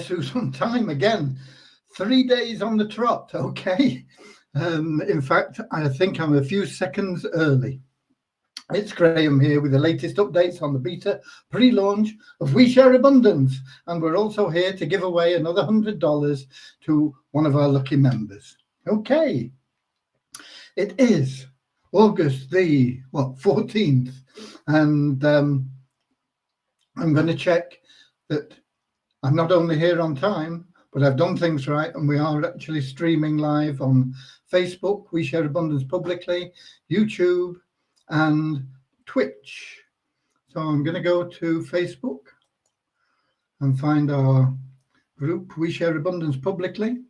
who's on time again. 3 days on the trot, okay. In fact, I think I'm a few seconds early. It's Graham here with the latest updates on the beta pre-launch of We Share Abundance, and we're also here to give away another $100 to one of our lucky members. Okay, it is August the 14th, and I'm going to check that I'm not only here on time, but I've done things right, and we are actually streaming live on Facebook, We Share Abundance Publicly, YouTube, and Twitch. So I'm going to go to Facebook and find our group, We Share Abundance Publicly.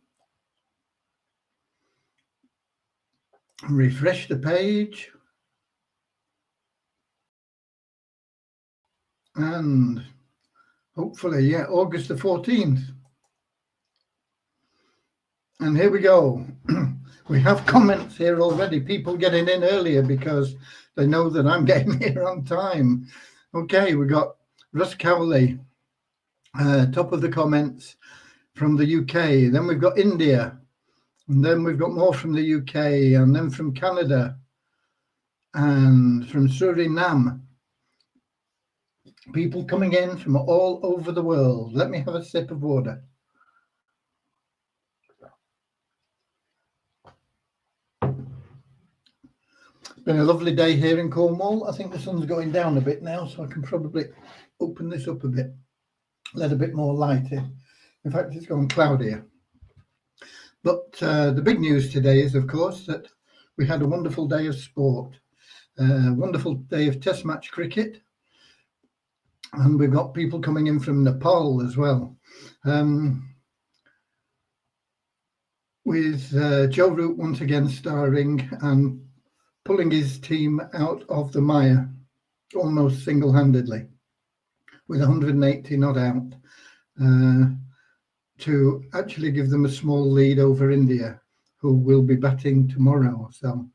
Refresh the page. And hopefully, August the 14th. And here we go. We have comments here already, people getting in earlier because they know that I'm getting here on time. Okay, we got Russ Cowley, top of the comments from the UK. Then we've got India. And then we've got more from the UK, and then from Canada and from Suriname. People coming in from all over the world. Let me have a sip of water. It's been a lovely day here in Cornwall. I think the sun's going down a bit now, so I can probably open this up a bit, let a bit more light in. In fact, it's gone cloudier. But the big news today is, of course, that we had a wonderful day of sport, a wonderful day of test match cricket, and we've got people coming in from Nepal as well. With Joe Root once again starring and pulling his team out of the mire almost single-handedly with 180 not out to actually give them a small lead over India, who will be batting tomorrow. So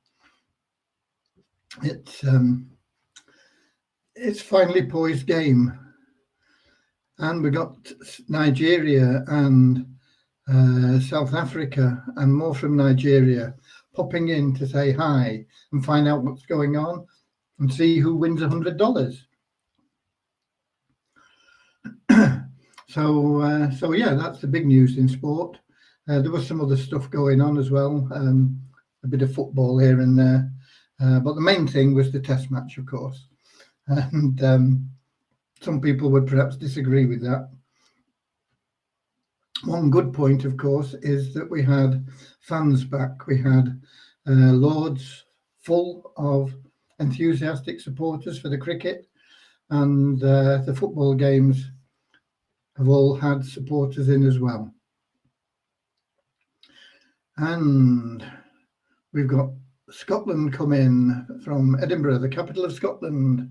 it's finally poised game. And we got Nigeria and South Africa and more from Nigeria popping in to say hi and find out what's going on and see who wins $100. So yeah, that's the big news in sport. There was some other stuff going on as well, a bit of football here and there, but the main thing was the test match, of course. And some people would perhaps disagree with that. One good point, of course, is that we had fans back. We had Lords full of enthusiastic supporters for the cricket, and the football games have all had supporters in as well. And we've got Scotland come in from Edinburgh, the capital of Scotland.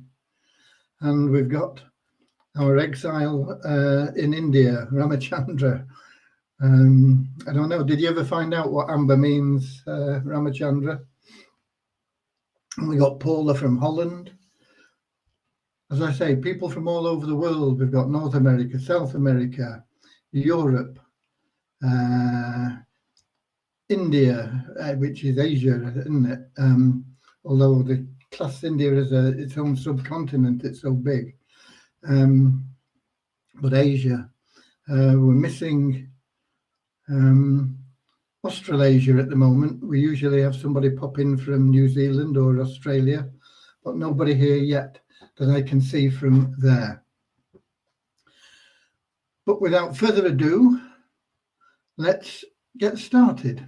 And we've got our exile in India, Ramachandra. I don't know, did you ever find out what Amber means, Ramachandra? And we got Paula from Holland. As I say, people from all over the world. We've got North America, South America, Europe, India, which is Asia, isn't it? Although the class India is its own subcontinent, it's so big. But Asia, we're missing Australasia at the moment. We usually have somebody pop in from New Zealand or Australia, but nobody here yet that I can see from there. But without further ado, let's get started.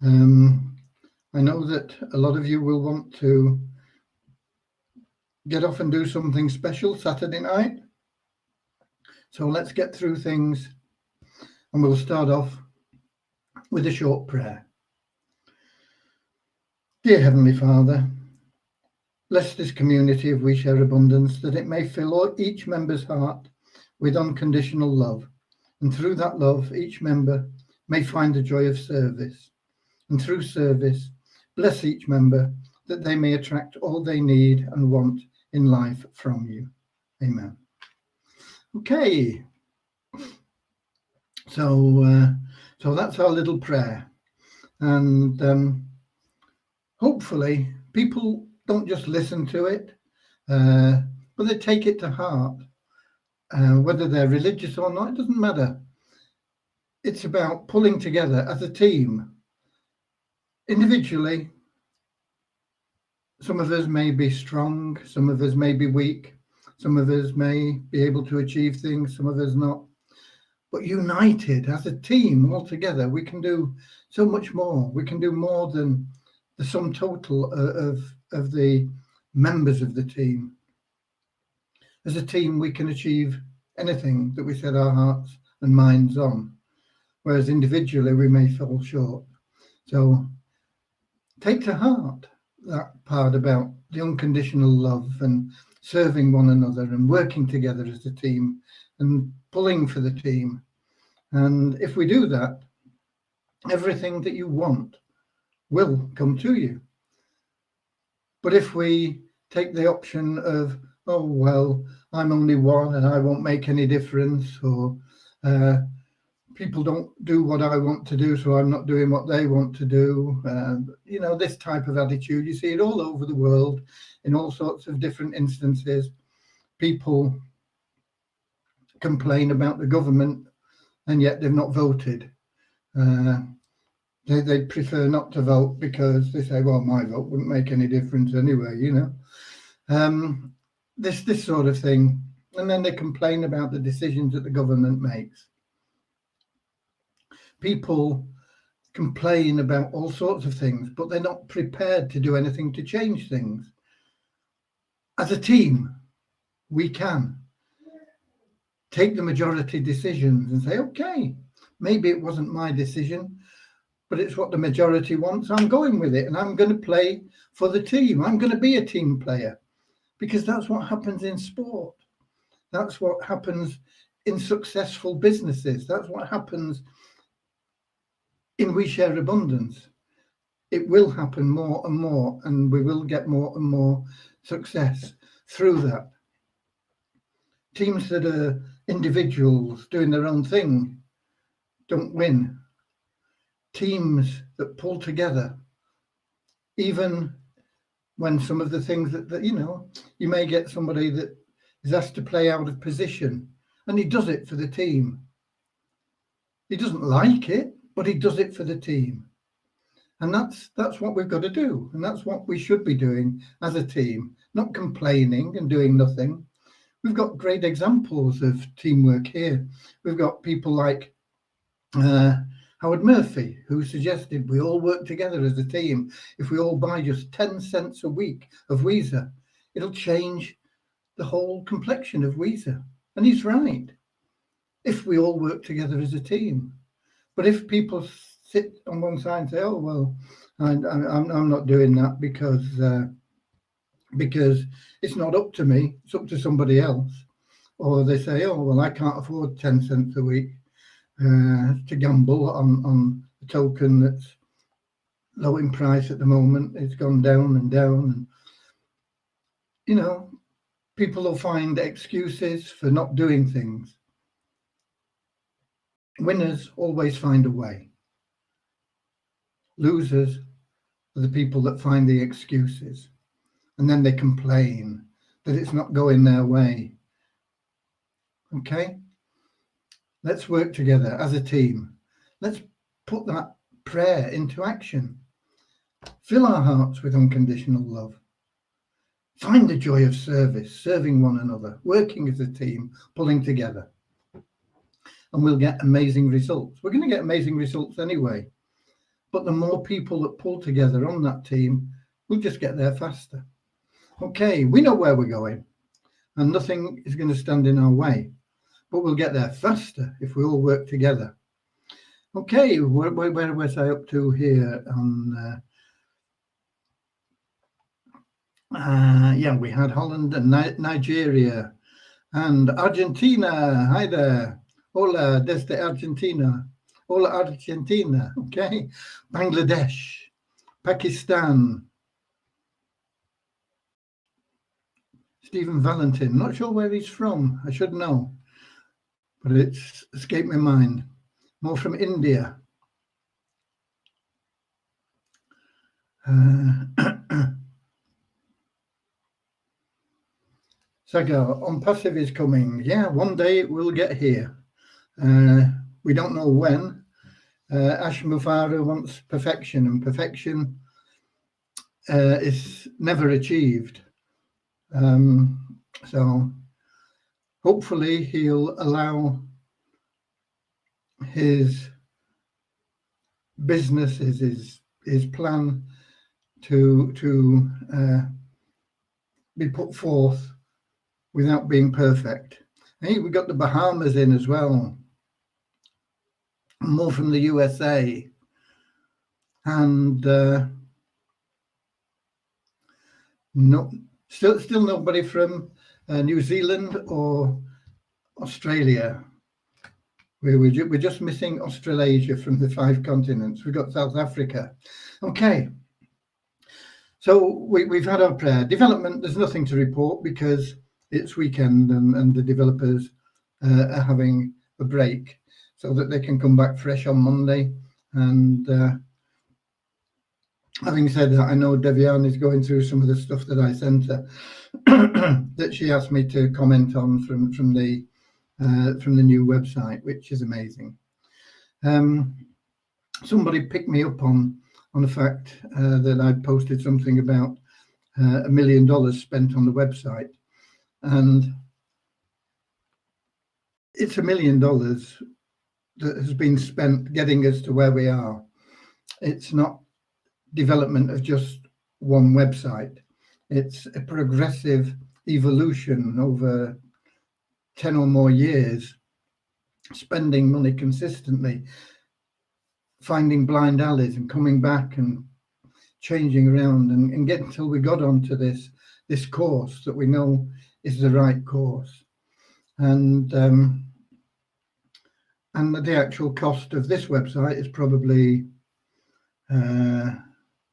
I know that a lot of you will want to get off and do something special Saturday night. So let's get through things, and we'll start off with a short prayer. Dear Heavenly Father, bless this community of We Share Abundance, that it may fill each member's heart with unconditional love. And through that love, each member may find the joy of service. And through service, bless each member that they may attract all they need and want in life from you. Amen. Okay. So that's our little prayer. And hopefully people don't just listen to it, but they take it to heart. Whether they're religious or not, it doesn't matter. It's about pulling together as a team. Individually, some of us may be strong, some of us may be weak, some of us may be able to achieve things, some of us not. But united as a team, all together, we can do so much more. We can do more than the sum total of the members of the team. As a team, we can achieve anything that we set our hearts and minds on, whereas individually we may fall short. So take to heart that part about the unconditional love and serving one another and working together as a team and pulling for the team. And if we do that, everything that you want will come to you. But if we take the option of, oh, well, I'm only one and I won't make any difference, or people don't do what I want to do, so I'm not doing what they want to do. This type of attitude, you see it all over the world in all sorts of different instances. People complain about the government and yet they've not voted. They prefer not to vote because they say, well, my vote wouldn't make any difference anyway, This sort of thing. And then they complain about the decisions that the government makes. People complain about all sorts of things, but they're not prepared to do anything to change things. As a team, we can take the majority decisions and say, okay, maybe it wasn't my decision, but it's what the majority wants. I'm going with it, and I'm going to play for the team. I'm going to be a team player, because that's what happens in sport. That's what happens in successful businesses. That's what happens in We Share Abundance. It will happen more and more, and we will get more and more success through that. Teams that are individuals doing their own thing don't win. Teams that pull together, even when some of the things that you may get somebody that is asked to play out of position, and he does it for the team. He doesn't like it, but he does it for the team. And that's what we've got to do. And that's what we should be doing as a team, not complaining and doing nothing. We've got great examples of teamwork here. We've got people like Howard Murphy, who suggested we all work together as a team. If we all buy just 10 cents a week of Weezer, it'll change the whole complexion of Weezer. And he's right, if we all work together as a team. But if people sit on one side and say, oh, well, I'm not doing that because it's not up to me, it's up to somebody else. Or they say, oh, well, I can't afford 10 cents a week to gamble on a token that's low in price at the moment. It's gone down and down. And, people will find excuses for not doing things. Winners always find a way. Losers are the people that find the excuses, and then they complain that it's not going their way. Okay? Let's work together as a team. Let's put that prayer into action. Fill our hearts with unconditional love. Find the joy of service, serving one another, working as a team, pulling together. And we'll get amazing results. We're going to get amazing results anyway. But the more people that pull together on that team, we'll just get there faster. Okay, we know where we're going, and nothing is going to stand in our way. But we'll get there faster if we all work together. Okay, where was I up to here? We had Holland and Nigeria and Argentina. Hi there. Hola desde Argentina. Hola Argentina. Okay. Bangladesh, Pakistan. Stephen Valentin. Not sure where he's from. I should know, but it's escaped my mind. more from India. Sagar, on passive is coming. Yeah, one day it will get here. We don't know when. Ash Mufara wants perfection, and perfection is never achieved. So hopefully he'll allow his business, his plan to be put forth without being perfect. Hey, we got the Bahamas in as well, more from the USA, and still nobody from New Zealand or Australia. We're just missing Australasia from the 5 continents. We've got South Africa. Okay. So we've had our prayer. Development, there's nothing to report because it's weekend and the developers are having a break so that they can come back fresh on Monday. And having said that, I know Devian is going through some of the stuff that I sent her that she asked me to comment on from the new website, which is amazing. Somebody picked me up on the fact that I posted something about $1 million spent on the website, and it's $1 million that has been spent getting us to where we are. It's not development of just one website. It's a progressive evolution over 10 or more years, spending money consistently, finding blind alleys and coming back and changing around and getting until we got onto this course that we know is the right course. And the actual cost of this website is probably, how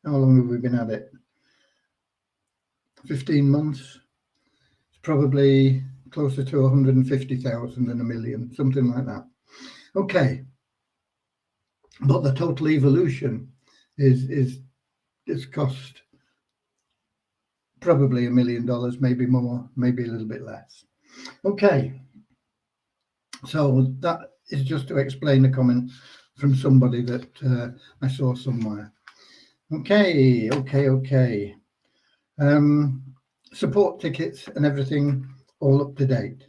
long have we been at it? 15 months. It's probably closer to 150,000 than $1 million, something like that. Okay. But the total evolution is cost probably $1 million, maybe more, maybe a little bit less. Okay. So that is just to explain a comment from somebody that I saw somewhere. Okay. Support tickets and everything all up to date.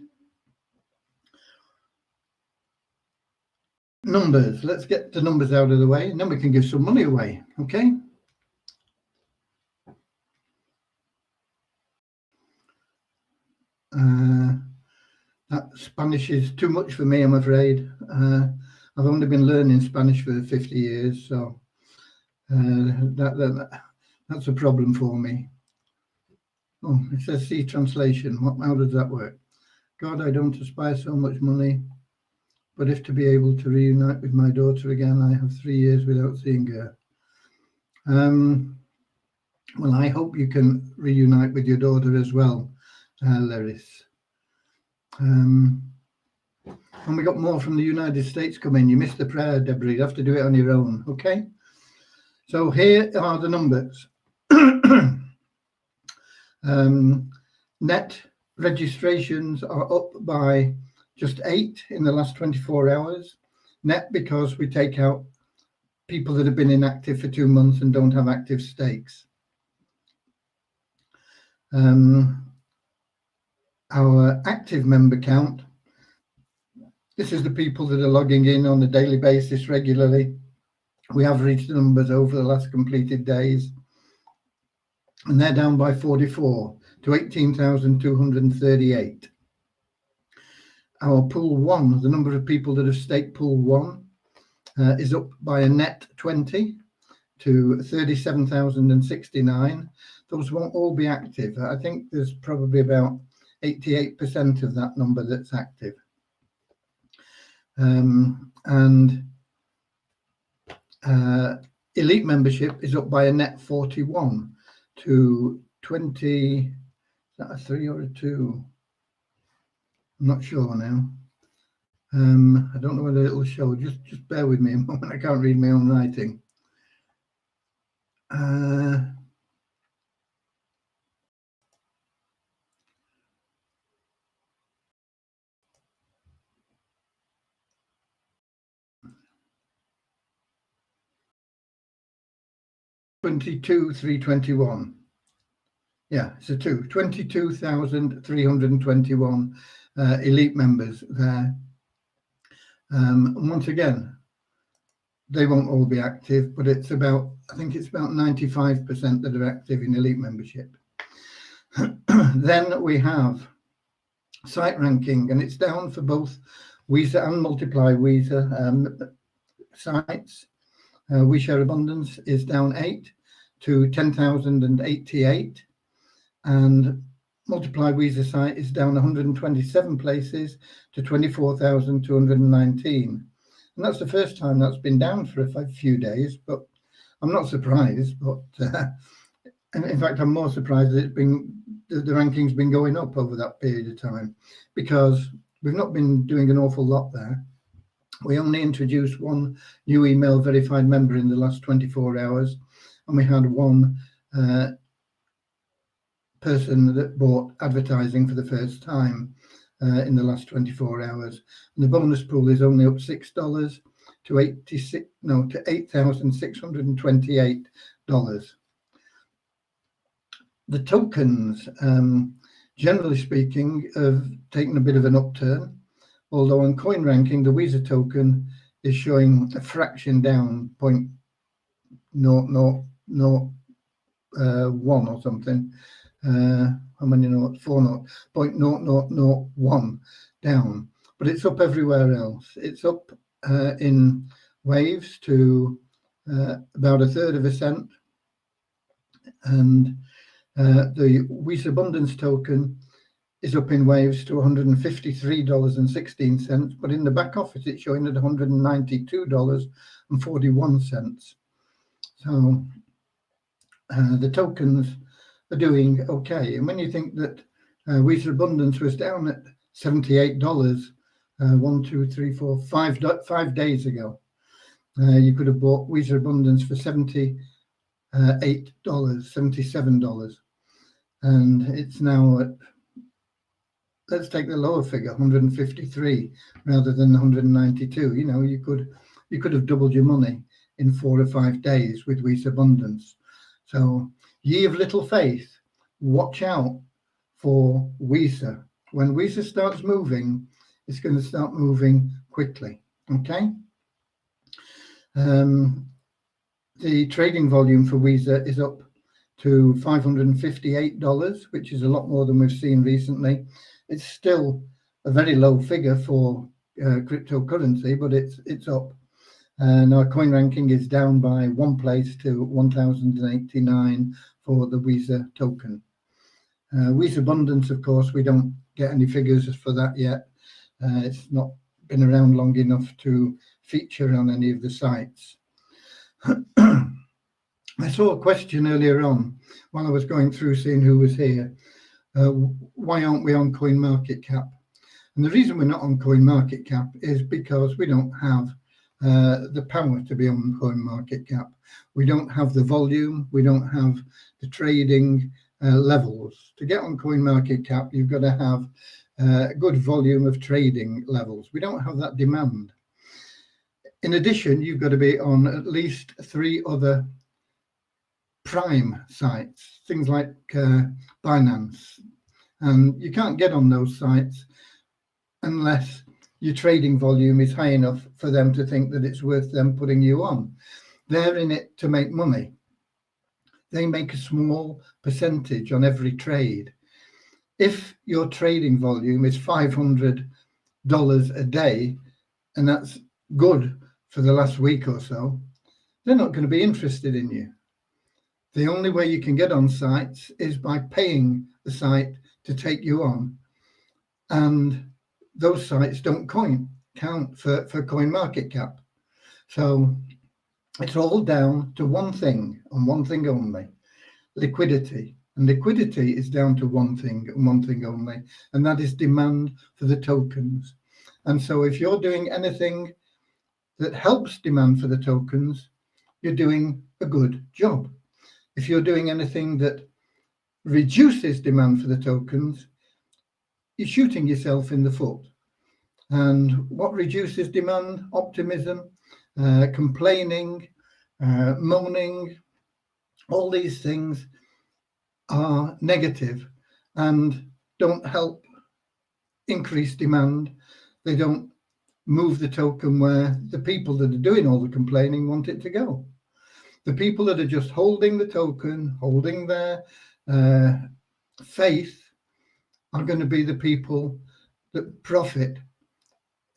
Numbers. Let's get the numbers out of the way, and then we can give some money away. Okay. That Spanish is too much for me, I'm afraid. I've only been learning Spanish for 50 years, so that's a problem for me. Oh, it says C translation. How does that work? God, I don't aspire so much money, but if to be able to reunite with my daughter again, I have 3 years without seeing her. Well, I hope you can reunite with your daughter as well, Laris. And we got more from the United States coming. You missed the prayer, Deborah. You have to do it on your own, okay? So here are the numbers. Net registrations are up by just 8 in the last 24 hours. Net because we take out people that have been inactive for 2 months and don't have active stakes. Our active member count, this is the people that are logging in on a daily basis regularly. We average the numbers over the last completed days, and they're down by 44 to 18,238. Our pool 1, the number of people that have staked pool 1, is up by a net 20 to 37,069. Those won't all be active. I think there's probably about 88% of that number that's active. And elite membership is up by a net 41 to 20. Is that a 3 or a 2? I'm not sure now. I don't know whether it'll show. Just bear with me a moment. I can't read my own writing. 22,321. Yeah, it's a 22,321 elite members there. And once again, they won't all be active, but it's about, I think it's about 95% that are active in elite membership. Then we have site ranking, and it's down for both Weezer and Multiply Weezer sites. We Share Abundance is down 8 to 10,088, and Multiply Weezer site is down 127 places to 24,219. And that's the first time that's been down for a few days, but I'm not surprised. But in fact, I'm more surprised that the ranking's been going up over that period of time, because we've not been doing an awful lot there. We only introduced one new email verified member in the last 24 hours, and we had one person that bought advertising for the first time in the last 24 hours. And the bonus pool is only up $6 to $8,628. The tokens, generally speaking, have taken a bit of an upturn, although on coin ranking, the Weezer token is showing a fraction down, 0.001 or something. How many notes? 4 notes, 0.0001 down, but it's up everywhere else. It's up in waves to about 1/3 of a cent, and the Weezer Abundance token is up in waves to $153.16, but in the back office it's showing at $192.41. So the tokens are doing okay. And when you think that Weezer Abundance was down at $78 5 days ago, you could have bought Weezer Abundance for $78, $77, and it's now at, let's take the lower figure, 153 rather than 192. You know, you could have doubled your money in 4 or 5 days with Weezer Abundance. So ye of little faith, watch out for Weezer. When Weezer starts moving, it's going to start moving quickly. Okay. The trading volume for Weezer is up to $558, which is a lot more than we've seen recently. It's still a very low figure for cryptocurrency, but it's up. And our coin ranking is down by 1 place to 1,089 for the Weezer token. Weezer Abundance, of course, we don't get any figures for that yet. It's not been around long enough to feature on any of the sites. I saw a question earlier on while I was going through seeing who was here. Why aren't we on CoinMarketCap? And the reason we're not on CoinMarketCap is because we don't have the power to be on CoinMarketCap. We don't have the volume. We don't have the trading levels. To get on CoinMarketCap, you've got to have a good volume of trading levels. We don't have that demand. In addition, you've got to be on at least 3 other prime sites, things like Binance. And you can't get on those sites unless your trading volume is high enough for them to think that it's worth them putting you on. They're in it to make money. They make a small percentage on every trade. If your trading volume is $500 a day, and that's good for the last week or so, they're not going to be interested in you. The only way you can get on sites is by paying the site to take you on. And those sites don't count for CoinMarketCap. So it's all down to one thing and one thing only, liquidity. And liquidity is down to one thing and one thing only, and that is demand for the tokens. And so if you're doing anything that helps demand for the tokens, you're doing a good job. If you're doing anything that reduces demand for the tokens, you're shooting yourself in the foot. And what reduces demand? Optimism, complaining, moaning, all these things are negative and don't help increase demand. They don't move the token where the people that are doing all the complaining want it to go. The people that are just holding the token, holding their faith, are going to be the people that profit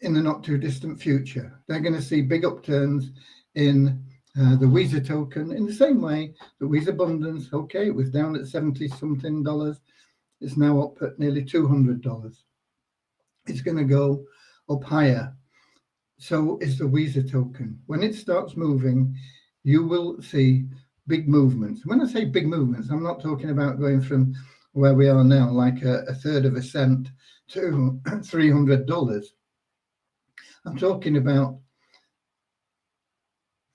in the not too distant future. They're going to see big upturns in the Weezer token in the same way that Weezer Abundance, okay, it was down at 70 something dollars. It's now up at nearly $200. It's going to go up higher. So is the Weezer token. When it starts moving, you will see big movements. When I say big movements, I'm not talking about going from where we are now, like a third of a cent to $300. I'm talking about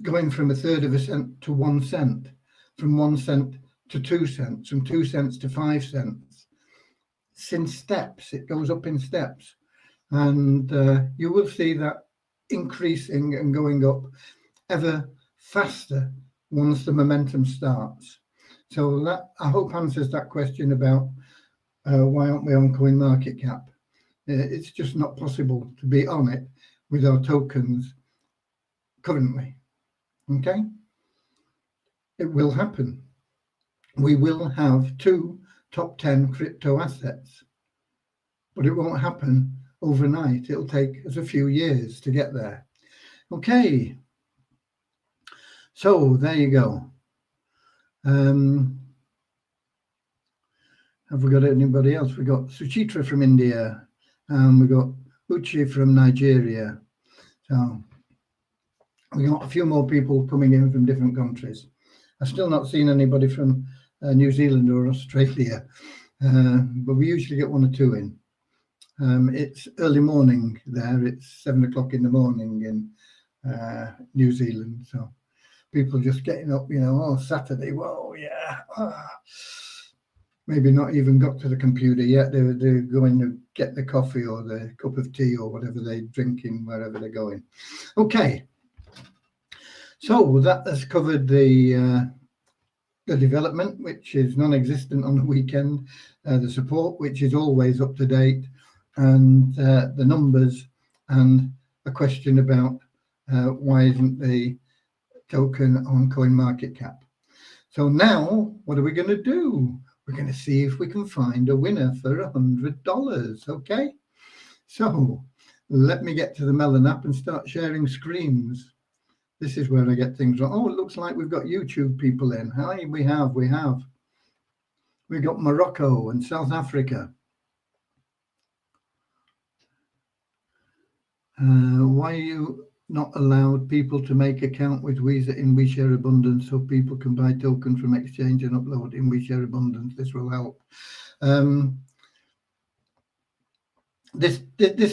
going from a third of a cent to 1 cent, from 1 cent to 2 cents, from 2 cents to 5 cents. It's in steps. It goes up in steps. And you will see that increasing and going up ever faster once the momentum starts. So that, I hope, answers that question about why aren't we on CoinMarketCap. It's just not possible to be on it with our tokens currently. Okay? It will happen. We will have 2 top 10 crypto assets, but it won't happen overnight. It'll take us a few years to get there. Okay. So there you go. Have we got anybody else? We got Suchitra from India, and we got Uchi from Nigeria. So we got a few more people coming in from different countries. I've still not seen anybody from New Zealand or Australia, but we usually get 1 or 2 in. It's early morning there. It's 7 o'clock in the morning in New Zealand. So people just getting up, you know, oh, Saturday, whoa, yeah. Maybe not even got to the computer yet. They're going to get the coffee or the cup of tea or whatever they're drinking, wherever they're going. Okay. So that has covered the development, which is non-existent on the weekend, the support, which is always up to date, and the numbers, and a question about why isn't the token on CoinMarketCap. So now what are we going to do? We're going to see if we can find a winner for $100. Okay, so let me get to the Melon app and start sharing screens. This is where I get things wrong. Oh, it looks like we've got YouTube people in. Hi, we have. We got Morocco and South Africa. Why are you not allowed people to make account with Weezer in WeShare Abundance so people can buy tokens from exchange and upload in WeShare Abundance? This will help. This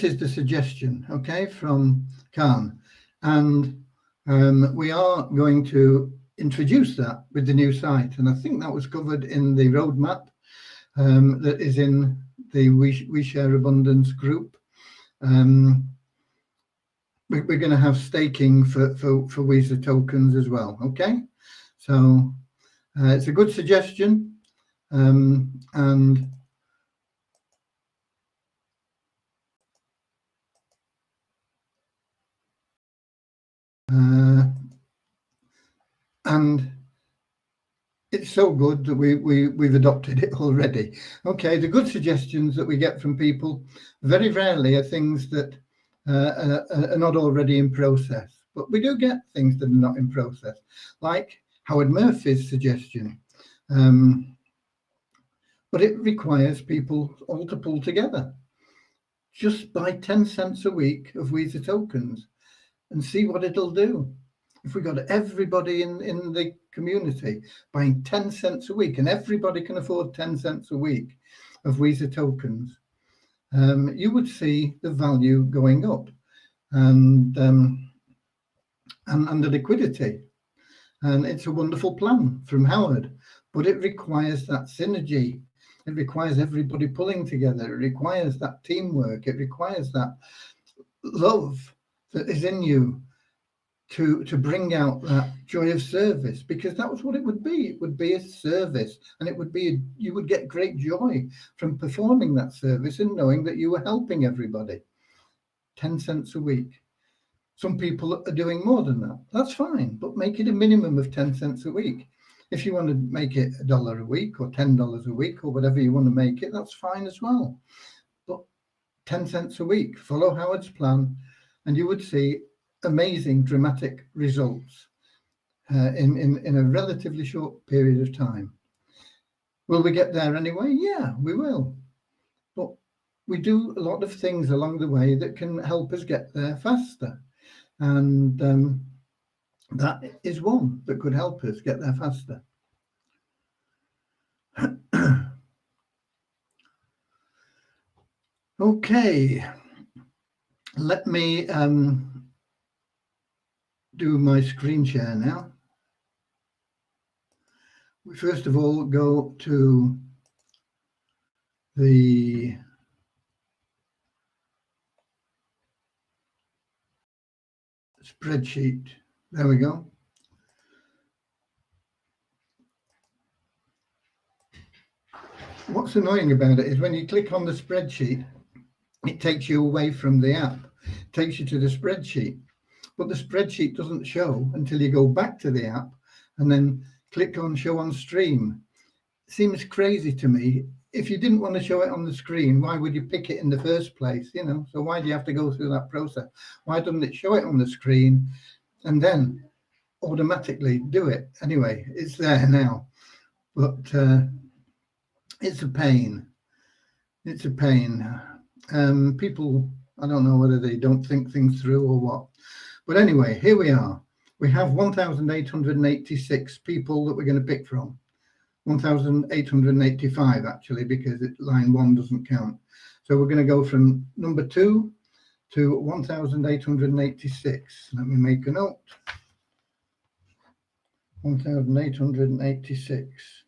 is the suggestion, okay, from Khan, and we are going to introduce that with the new site, and I think that was covered in the roadmap that is in the WeShare Abundance group. We're going to have staking for Weezer tokens as well. Okay, so it's a good suggestion, and it's so good that we've adopted it already. Okay, the good suggestions that we get from people very rarely are things that are not already in process, but we do get things that are not in process, like Howard Murphy's suggestion. But it requires people all to pull together. Just buy 10 cents a week of Weezer tokens and see what it'll do. If we got everybody in the community buying 10 cents a week, and everybody can afford 10 cents a week of Weezer tokens, you would see the value going up and the liquidity. And it's a wonderful plan from Howard, but it requires that synergy. It requires everybody pulling together. It requires that teamwork. It requires that love that is in you to bring out that joy of service, because that was what it would be. It would be a service, and it would be you would get great joy from performing that service and knowing that you were helping everybody. 10 cents a week. Some people are doing more than that. That's fine, but make it a minimum of 10 cents a week. If you want to make it $1 a week or $10 a week or whatever you want to make it, that's fine as well. But 10 cents a week, follow Howard's plan, and you would see amazing, dramatic results in a relatively short period of time. Will we get there anyway? Yeah, we will. But we do a lot of things along the way that can help us get there faster. And that is one that could help us get there faster. Okay, let me do my screen share now. We first of all go to the spreadsheet. There we go. What's annoying about it is when you click on the spreadsheet, it takes you away from the app, it takes you to the spreadsheet, but the spreadsheet doesn't show until you go back to the app and then click on show on stream. It seems crazy to me. If you didn't want to show it on the screen, why would you pick it in the first place? You know, so why do you have to go through that process? Why doesn't it show it on the screen and then automatically do it? Anyway, it's there now, but it's a pain. It's a pain. People, I don't know whether they don't think things through or what. But anyway, here we are. We have 1,886 people that we're going to pick from. 1,885 actually, because line 1 doesn't count. So we're going to go from number 2 to 1,886. Let me make a note. 1,886.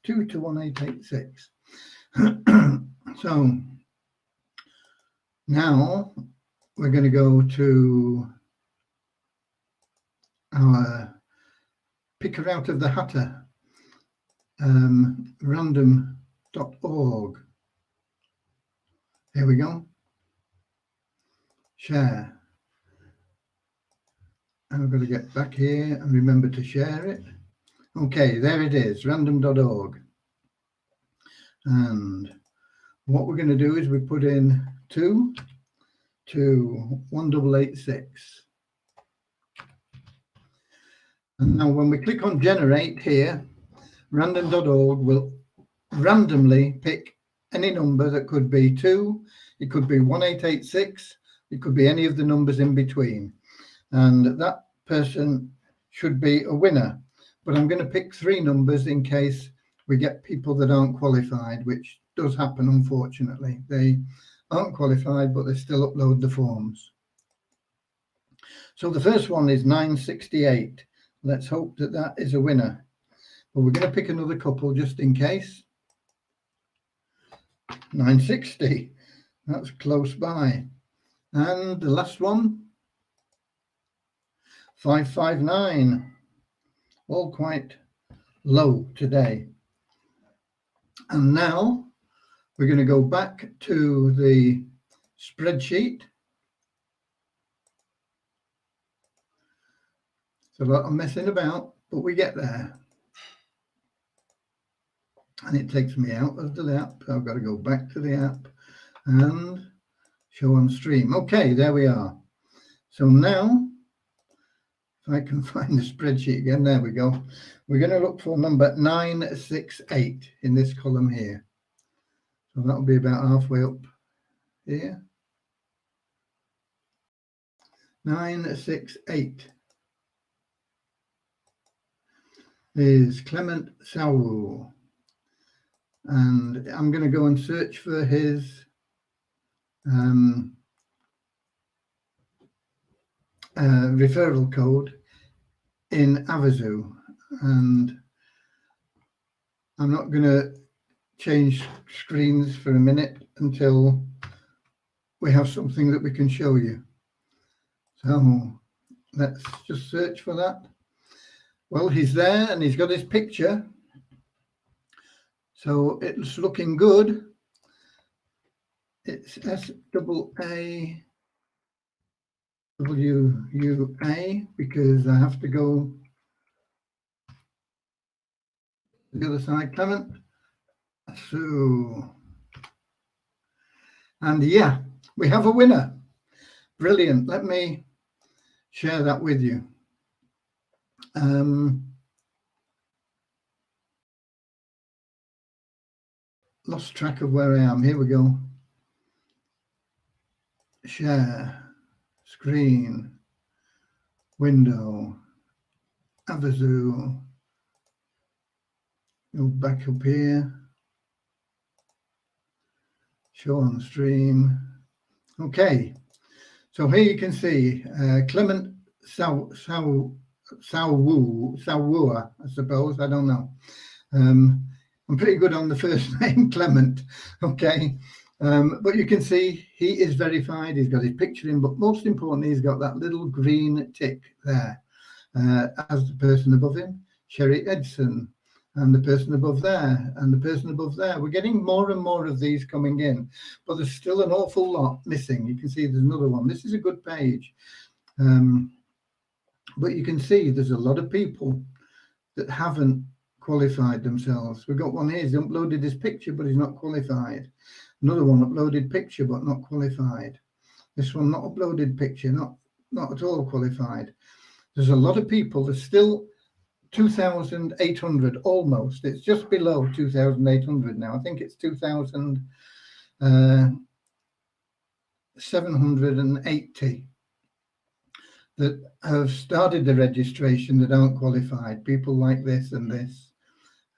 2 to 1886. So now we're going to go to our picker out of the hatter, random.org. Here we go. Share. And we've got to get back here and remember to share it. Okay, there it is, random.org. And what we're going to do is we put in 2 to 1886. And now when we click on generate here, random.org will randomly pick any number that could be 2, it could be 1886, it could be any of the numbers in between. And that person should be a winner. But I'm going to pick 3 numbers in case we get people that aren't qualified, which does happen, unfortunately. They aren't qualified, but they still upload the forms. So the first one is 968. Let's hope that that is a winner. But we're going to pick another couple just in case. 960. That's close by. And the last one, 559. All quite low today. And now we're going to go back to the spreadsheet. It's a lot of messing about, but we get there. And it takes me out of the app. I've got to go back to the app and show on stream. Okay, there we are. So now, if I can find the spreadsheet again, there we go. We're going to look for number 968 in this column here. So that'll be about halfway up here. 968 is Clement Sawu. And I'm going to go and search for his referral code in Avazu, and I'm not going to change screens for a minute until we have something that we can show you. So let's just search for that. Well, he's there and he's got his picture, so it's looking good. It's SAAWUA because I have to go to the other side, Clement. So, and yeah, we have a winner. Brilliant. Let me share that with you. Lost track of where I am. Here we go. Share, screen, window, Avazu. Go back up here. Show on stream. Okay. So here you can see Clement SAAWUA, I suppose. I don't know. I'm pretty good on the first name, Clement. Okay. But you can see he is verified. He's got his picture in, but most importantly, he's got that little green tick there. As the person above him, Sherry Edson, and the person above there, and the person above there. We're getting more and more of these coming in, but there's still an awful lot missing. You can see there's another one. This is a good page. But you can see there's a lot of people that haven't qualified themselves. We've got one here. He's uploaded his picture, but he's not qualified. Another one uploaded picture, but not qualified. This one not uploaded picture, not at all qualified. There's a lot of people. There's still 2,800 almost. It's just below 2,800 now. I think it's 2,780 that have started the registration that aren't qualified. People like this and this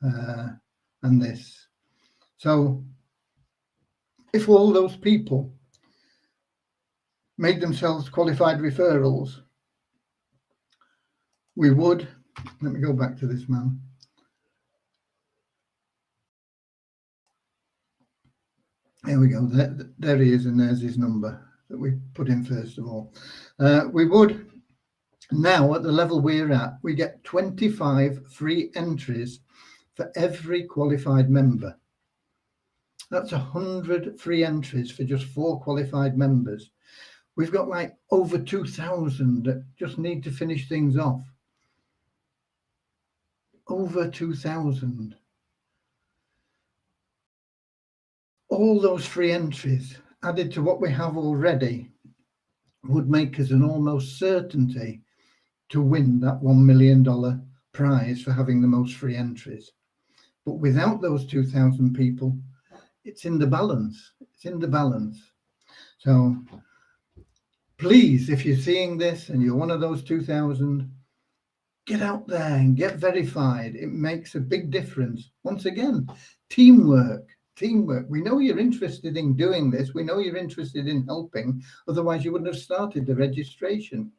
and this. So if all those people made themselves qualified referrals, we would, let me go back to this man. There we go. There he is, and there's his number that we put in first of all. We would now, at the level we're at, we get 25 free entries for every qualified member. That's 100 free entries for just 4 qualified members. We've got like over 2,000 that just need to finish things off. Over 2,000. All those free entries added to what we have already would make us an almost certainty to win that $1 million prize for having the most free entries. But without those 2,000 people, it's in the balance. It's in the balance. So please, if you're seeing this and you're one of those 2,000, get out there and get verified. It makes a big difference. Once again, teamwork. We know you're interested in doing this. We know you're interested in helping. Otherwise, you wouldn't have started the registration.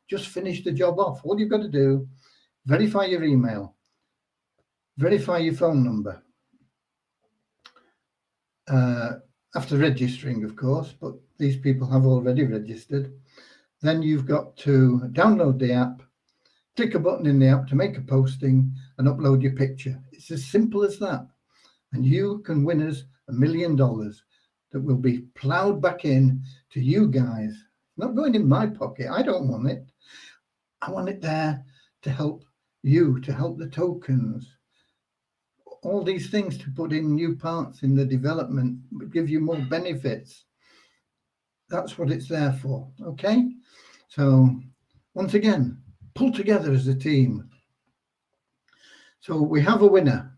Just finish the job off. All you've got to do, verify your email, verify your phone number. After registering, of course, but these people have already registered. Then you've got to download the app, click a button in the app to make a posting and upload your picture. It's as simple as that. And you can win us $1 million that will be plowed back in to you guys. Not going in my pocket. I don't want it. I want it there to help you, to help the tokens. All these things to put in new parts in the development, give you more benefits. That's what it's there for. Okay? So once again, pull together as a team. So we have a winner.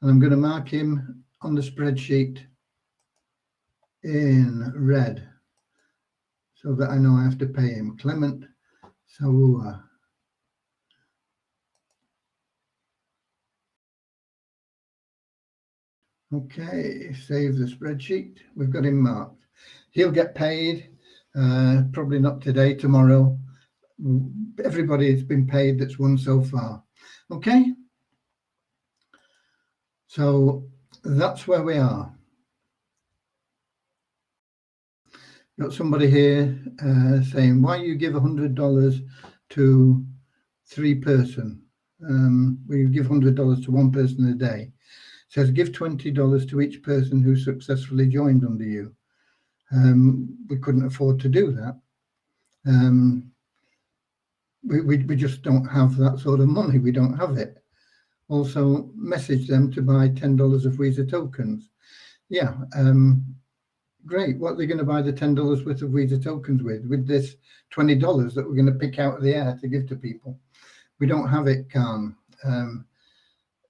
And I'm going to mark him on the spreadsheet in red so that I know I have to pay him. Clement SAAWUA. Okay, save the spreadsheet. We've got him marked. he'll get paid. Probably not today, tomorrow. Everybody has been paid that's won so far. Okay. So that's where we are. Got somebody here saying, why you give $100 to 3 person? We give $100 to 1 person a day. Says give $20 to each person who successfully joined under you. We couldn't afford to do that. We just don't have that sort of money. We don't have it. Also, message them to buy $10 of Weezer tokens. Yeah, great. What are they going to buy the $10 worth of Weezer tokens with this $20 that we're going to pick out of the air to give to people? We don't have it, Khan.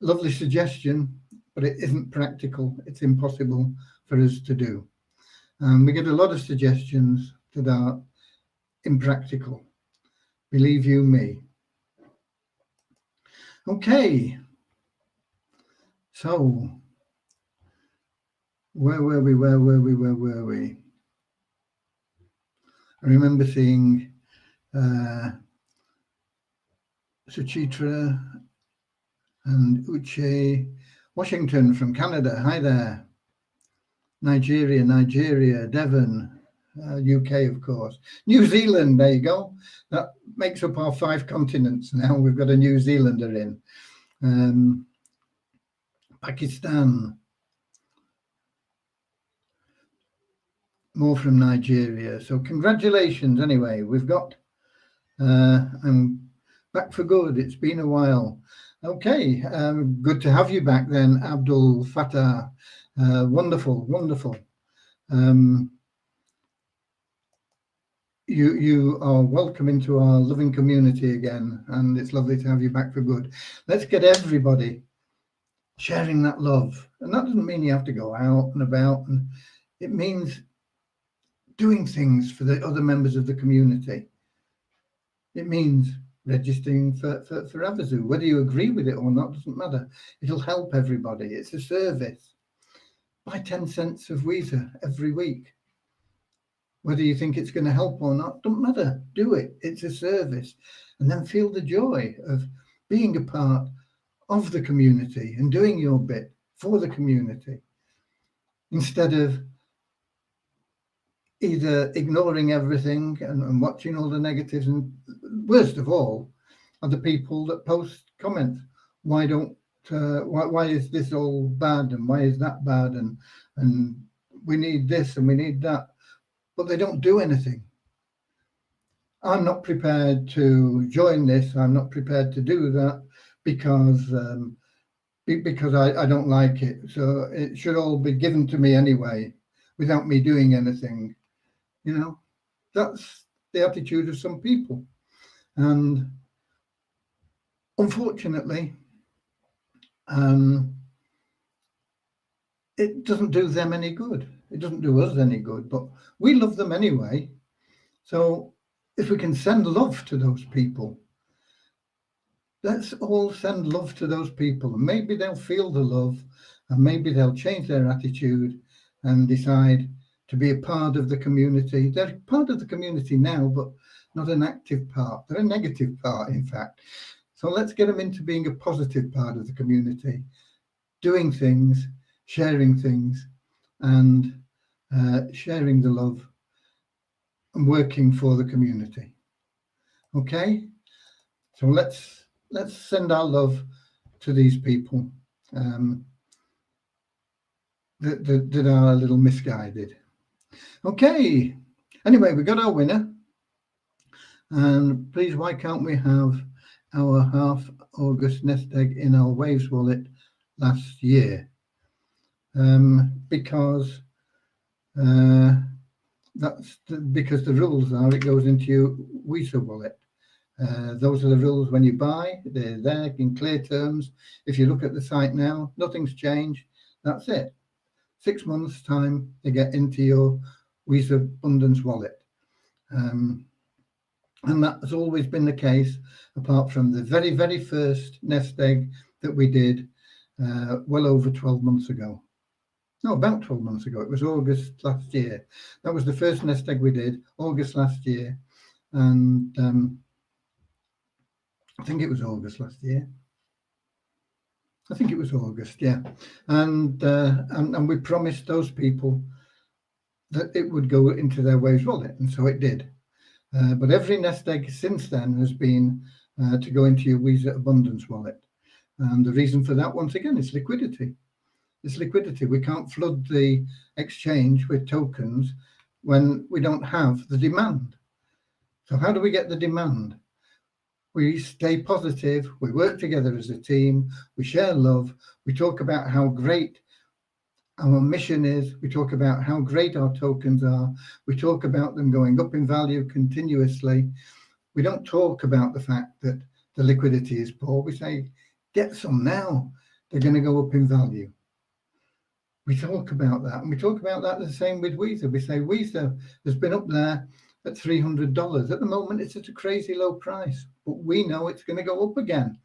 Lovely suggestion, but it isn't practical. It's impossible for us to do. We get a lot of suggestions that are impractical. Believe you me. Okay. So, where were we? I remember seeing Suchitra and Uche Washington from Canada. Hi there. Nigeria, Devon, UK, of course. New Zealand, there you go. That makes up our 5 continents now. We've got a New Zealander in. Pakistan. More from Nigeria. So congratulations anyway. We've got, I'm back for good. It's been a while. Okay, good to have you back then, Abdul Fattah. Wonderful. You are welcome into our loving community again, and it's lovely to have you back for good. Let's get everybody sharing that love. And that doesn't mean you have to go out and about. And it means doing things for the other members of the community. It means registering for Avazu. Whether you agree with it or not doesn't matter. It'll help everybody. It's a service. Buy 10 cents of Weezer every week. Whether you think it's going to help or not, doesn't matter. Do it. It's a service. And then feel the joy of being a part of the community and doing your bit for the community, instead of either ignoring everything and watching all the negatives. And worst of all are the people that post comments. Why is this all bad, and why is that bad, and we need this and we need that, but they don't do anything. I'm not prepared to join this. I'm not prepared to do that because I don't like it. So it should all be given to me anyway, without me doing anything. You know, that's the attitude of some people. And unfortunately, it doesn't do them any good. It doesn't do us any good, but we love them anyway. So if we can send love to those people, let's all send love to those people. And maybe they'll feel the love, and maybe they'll change their attitude and decide to be a part of the community. They're part of the community now, but not an active part. They're a negative part, in fact. So let's get them into being a positive part of the community, doing things, sharing things, and sharing the love and working for the community. Okay? So let's send our love to these people that are a little misguided. Okay. Anyway, we got our winner. And please, why can't we have our half August nest egg in our Waves wallet last year? Because because the rules are it goes into your Weezer wallet. Those are the rules when you buy. They're there in clear terms. If you look at the site now, nothing's changed. That's it. 6 months' time, they get into your Weezer Abundance wallet. And that has always been the case, apart from the very, very first nest egg that we did well over 12 months ago. No, about 12 months ago. It was August last year. That was the first nest egg we did, August last year. And I think it was August last year. I think it was August, yeah. And we promised those people that it would go into their Waves wallet, and so it did. But every nest egg since then has been to go into your Weezer Abundance wallet. And the reason for that, once again, is liquidity. It's liquidity. We can't flood the exchange with tokens when we don't have the demand. So how do we get the demand? We stay positive, we work together as a team, we share love, we talk about how great our mission is, we talk about how great our tokens are, we talk about them going up in value continuously. We don't talk about the fact that the liquidity is poor. We say, get some now, they're going to go up in value. We talk about that, and we talk about that the same with Weezer. We say Weezer has been up there at $300. At the moment, it's at a crazy low price, but we know it's going to go up again.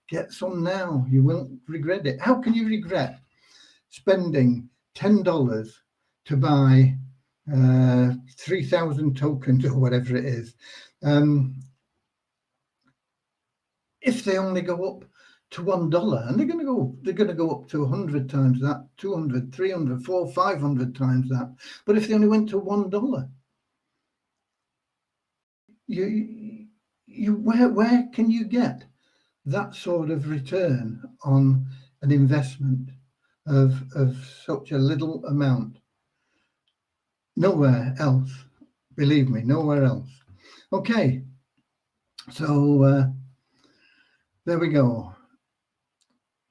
Get some now. You won't regret it. How can you regret spending $10 to buy 3,000 tokens or whatever it is? If they only go up to $1, and they're going to go up to 100 times that, 200, 300, 400, 500 times that. But if they only went to $1, where can you get that sort of return on an investment of such a little amount? Nowhere else, believe me, nowhere else. Okay, so there we go.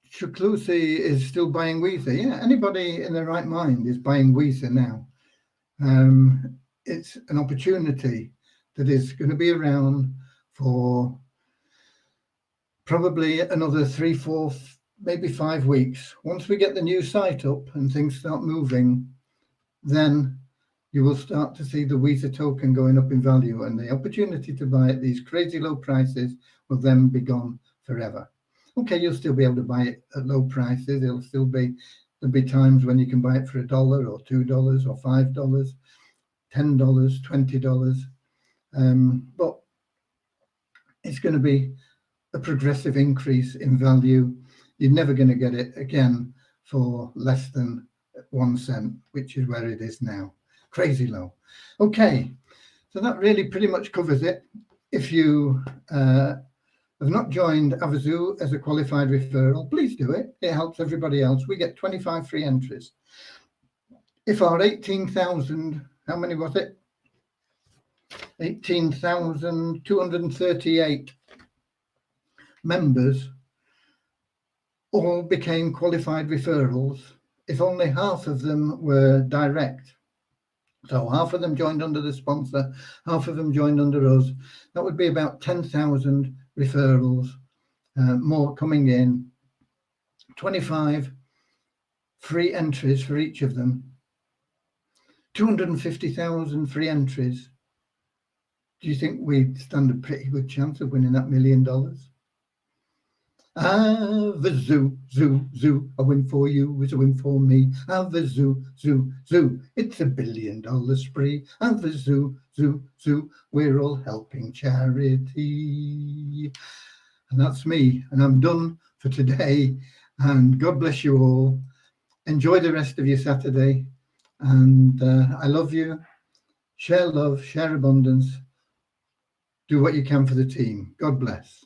Chuklusi is still buying Weezer. Yeah, anybody in their right mind is buying Weezer now. It's an opportunity that is going to be around for probably another 3, 4, maybe 5 weeks. Once we get the new site up and things start moving, then you will start to see the Weezer token going up in value, and the opportunity to buy at these crazy low prices will then be gone forever. Okay, you'll still be able to buy it at low prices. There'll be times when you can buy it for $1 or $2 or $5, $10, $20. But it's going to be a progressive increase in value. You're never going to get it again for less than 1 cent, which is where it is now. Crazy low. Okay, so that really pretty much covers it. If you have not joined Avazu as a qualified referral, please do it. It helps everybody else. We get 25 free entries. If our 18,000, how many was it? 18,238 members all became qualified referrals, if only half of them were direct. So half of them joined under the sponsor, half of them joined under us. That would be about 10,000 referrals, more coming in, 25 free entries for each of them, 250,000 free entries. Do you think we'd stand a pretty good chance of winning that $1 million? Avazu, zoo, zoo, a win for you is a win for me. Avazu, zoo, zoo, it's $1 billion spree. Avazu, zoo, zoo, we're all helping charity. And that's me, and I'm done for today. And God bless you all. Enjoy the rest of your Saturday. And I love you. Share love, share abundance. Do what you can for the team. God bless.